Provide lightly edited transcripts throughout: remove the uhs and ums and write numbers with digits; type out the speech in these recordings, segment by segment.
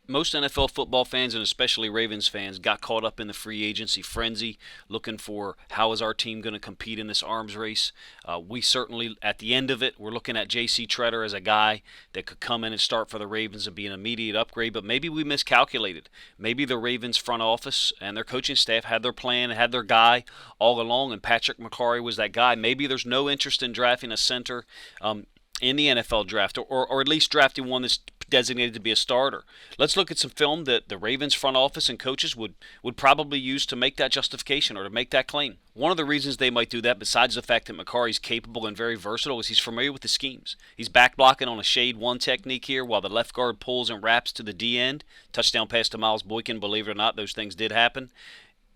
Most NFL football fans and especially Ravens fans got caught up in the free agency frenzy, looking for how is our team going to compete in this arms race. We certainly, at the end of it, we're looking at J.C. Tretter as a guy that could come in and start for the Ravens and be an immediate upgrade, but maybe we miscalculated. Maybe the Ravens front office and their coaching staff had their plan, had their guy all along, and Patrick Mekari was that guy. Maybe there's no interest in drafting a center. In the NFL draft, or at least drafting one that's designated to be a starter. Let's look at some film that the Ravens front office and coaches would probably use to make that justification or to make that claim. One of the reasons they might do that, besides the fact that Mekari's capable and very versatile, is he's familiar with the schemes. He's back blocking on a shade one technique here while the left guard pulls and wraps to the D end. Touchdown pass to Miles Boykin, believe it or not, those things did happen.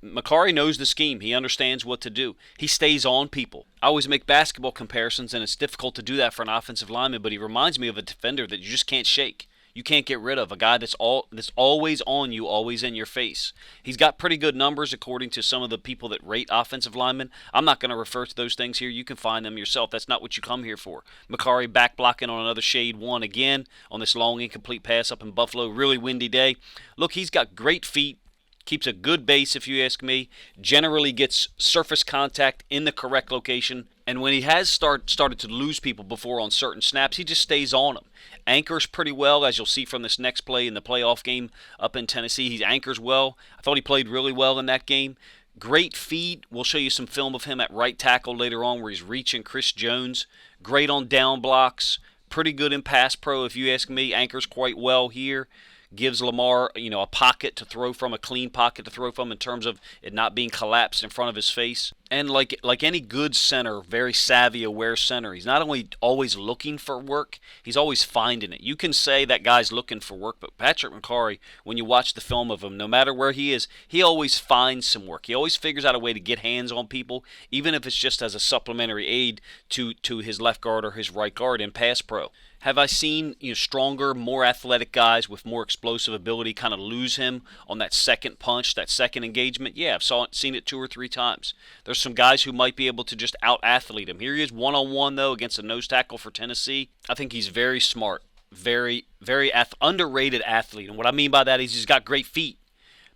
Mekari knows the scheme. He understands what to do. He stays on people. I always make basketball comparisons, and it's difficult to do that for an offensive lineman, but he reminds me of a defender that you just can't shake. You can't get rid of a guy that's always on you, always in your face. He's got pretty good numbers according to some of the people that rate offensive linemen. I'm not going to refer to those things here. You can find them yourself. That's not what you come here for. Mekari back blocking on another shade one again on this long incomplete pass up in Buffalo. Really windy day. Look, he's got great feet. Keeps a good base, if you ask me. Generally gets surface contact in the correct location. And when he has started to lose people before on certain snaps, he just stays on them. Anchors pretty well, as you'll see from this next play in the playoff game up in Tennessee. He anchors well. I thought he played really well in that game. Great feed. We'll show you some film of him at right tackle later on where he's reaching Chris Jones. Great on down blocks. Pretty good in pass pro, if you ask me. Anchors quite well here. Gives Lamar, a pocket to throw from, a clean pocket to throw from in terms of it not being collapsed in front of his face. And like any good center, very savvy, aware center, he's not only always looking for work, he's always finding it. You can say that guy's looking for work, but Patrick Mekari, when you watch the film of him, no matter where he is, he always finds some work. He always figures out a way to get hands on people, even if it's just as a supplementary aid to his left guard or his right guard in pass pro. Have I seen stronger, more athletic guys with more explosive ability kind of lose him on that second punch, that second engagement? Yeah, seen it 2 or 3 times. There's some guys who might be able to just out-athlete him. Here he is one-on-one, though, against a nose tackle for Tennessee. I think he's very smart, very, very underrated athlete. And what I mean by that is he's got great feet.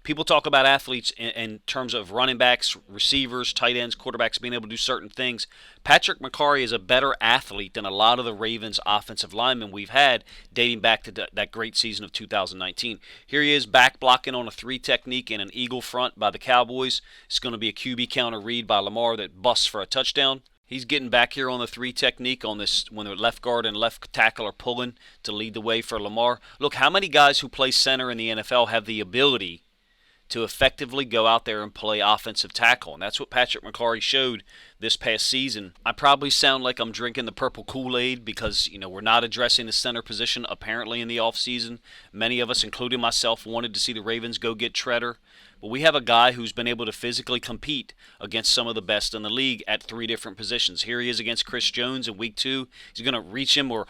People talk about athletes in terms of running backs, receivers, tight ends, quarterbacks being able to do certain things. Patrick Mekari is a better athlete than a lot of the Ravens offensive linemen we've had dating back to that great season of 2019. Here he is back blocking on a 3 technique in an eagle front by the Cowboys. It's going to be a QB counter read by Lamar that busts for a touchdown. He's getting back here on the 3 technique on this when the left guard and left tackle are pulling to lead the way for Lamar. Look, how many guys who play center in the NFL have the ability to effectively go out there and play offensive tackle? And that's what Patrick Mekari showed this past season. I probably sound like I'm drinking the purple Kool-Aid because, we're not addressing the center position apparently in the offseason. Many of us, including myself, wanted to see the Ravens go get Tretter. But we have a guy who's been able to physically compete against some of the best in the league at 3 different positions. Here he is against Chris Jones in week 2. He's going to reach him, or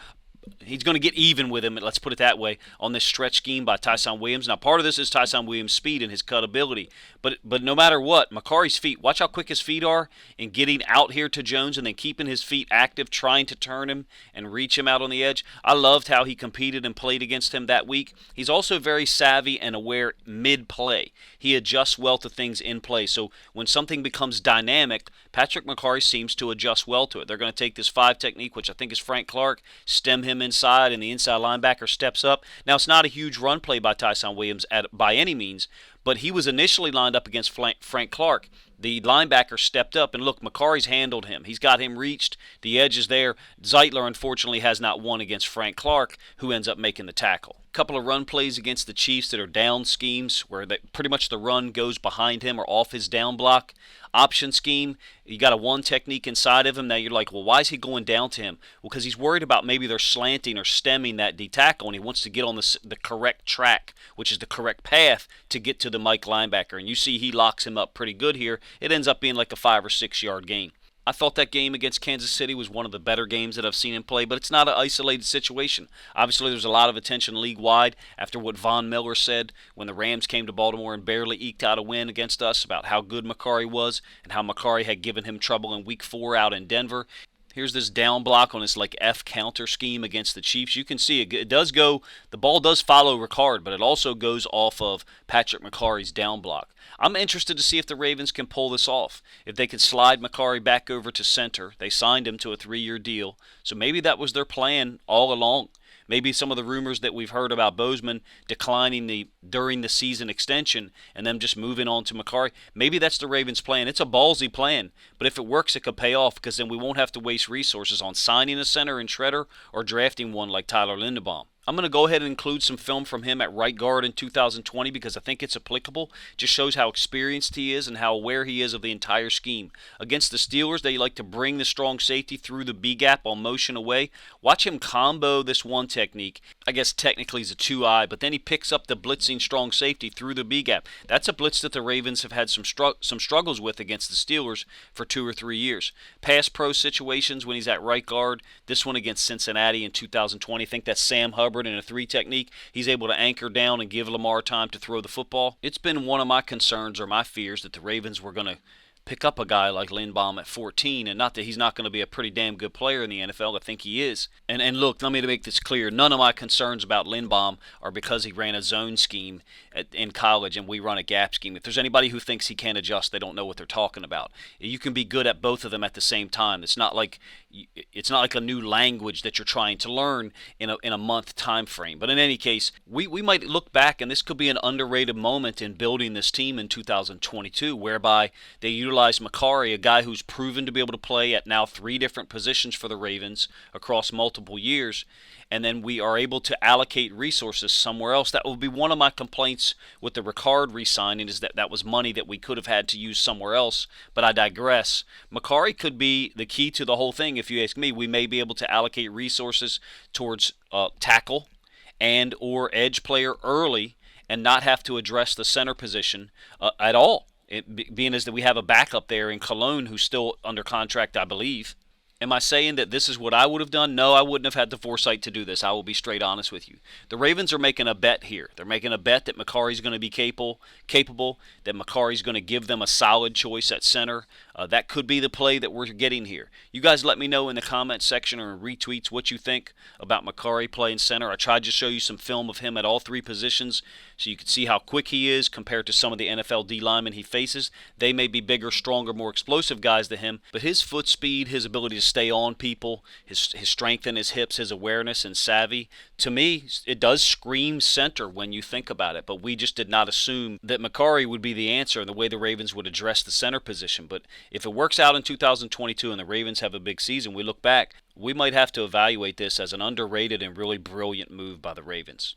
he's going to get even with him, let's put it that way, on this stretch scheme by Tyson Williams. Now, part of this is Tyson Williams' speed and his cut ability. But no matter what, Mekari's feet, watch how quick his feet are in getting out here to Jones and then keeping his feet active, trying to turn him and reach him out on the edge. I loved how he competed and played against him that week. He's also very savvy and aware mid-play. He adjusts well to things in play. So when something becomes dynamic, Patrick Mekari seems to adjust well to it. They're going to take this 5 technique, which I think is Frank Clark, stem him inside, and the inside linebacker steps up. Now, it's not a huge run play by Tyson Williams by any means, but he was initially lined up against Frank Clark. The linebacker stepped up, and look, Mekari's handled him. He's got him reached. The edge is there. Zeitler, unfortunately, has not won against Frank Clark, who ends up making the tackle. A couple of run plays against the Chiefs that are down schemes where pretty much the run goes behind him or off his down block. Option scheme, you got a 1 technique inside of him. Now you're like, well, why is he going down to him? Well, because he's worried about maybe they're slanting or stemming that D tackle, and he wants to get on the correct track, which is the correct path to get to the Mike linebacker. And you see he locks him up pretty good here. It ends up being like a 5 or 6 yard gain. I thought that game against Kansas City was one of the better games that I've seen him play, but it's not an isolated situation. Obviously, there's a lot of attention league-wide after what Von Miller said when the Rams came to Baltimore and barely eked out a win against us about how good Mekari was and how Mekari had given him trouble in Week 4 out in Denver. Here's this down block on this like F counter scheme against the Chiefs. You can see it does go, the ball does follow Ricard, but it also goes off of Patrick Mekari's down block. I'm interested to see if the Ravens can pull this off. If they can slide Mekari back over to center. They signed him to a 3-year deal, so maybe that was their plan all along. Maybe some of the rumors that we've heard about Bozeman declining during the season extension and them just moving on to Mekari, maybe that's the Ravens' plan. It's a ballsy plan, but if it works, it could pay off because then we won't have to waste resources on signing a center in Shredder or drafting one like Tyler Linderbaum. I'm going to go ahead and include some film from him at right guard in 2020 because I think it's applicable. It just shows how experienced he is and how aware he is of the entire scheme. Against the Steelers, they like to bring the strong safety through the B-gap on motion away. Watch him combo this one technique. I guess technically he's a 2-eye, but then he picks up the blitzing strong safety through the B-gap. That's a blitz that the Ravens have had some struggles with against the Steelers for 2 or 3 years. Pass pro situations when he's at right guard. This one against Cincinnati in 2020. I think that's Sam Hubbard in a 3 technique. He's able to anchor down and give Lamar time to throw the football. It's been one of my concerns or my fears that the Ravens were going to pick up a guy like Linderbaum at 14, and not that he's not going to be a pretty damn good player in the NFL. I think he is. And look, let me make this clear. None of my concerns about Linderbaum are because he ran a zone scheme in college and we run a gap scheme. If there's anybody who thinks he can't adjust, they don't know what they're talking about. You can be good at both of them at the same time. It's not like a new language that you're trying to learn in a month time frame. But in any case, we might look back, and this could be an underrated moment in building this team in 2022, whereby they utilize Mekari, a guy who's proven to be able to play at now 3 different positions for the Ravens across multiple years, and then we are able to allocate resources somewhere else. That will be one of my complaints with the Ricard re-signing, is that was money that we could have had to use somewhere else, but I digress. Mekari could be the key to the whole thing, if you ask me. We may be able to allocate resources towards tackle and or edge player early and not have to address the center position at all. Being as that we have a backup there in Cologne who's still under contract, I believe. Am I saying that this is what I would have done? No, I wouldn't have had the foresight to do this. I will be straight honest with you. The Ravens are making a bet here. They're making a bet that Mekari's going to be capable, that Mekari's going to give them a solid choice at center. That could be the play that we're getting here. You guys let me know in the comment section or in retweets what you think about Mekari playing center. I tried to show you some film of him at all 3 positions so you can see how quick he is compared to some of the NFL D linemen he faces. They may be bigger, stronger, more explosive guys than him, but his foot speed, his ability to stay on people, his strength in his hips, his awareness and savvy, to me, it does scream center when you think about it, but we just did not assume that Mekari would be the answer in the way the Ravens would address the center position. But if it works out in 2022 and the Ravens have a big season, we look back, we might have to evaluate this as an underrated and really brilliant move by the Ravens.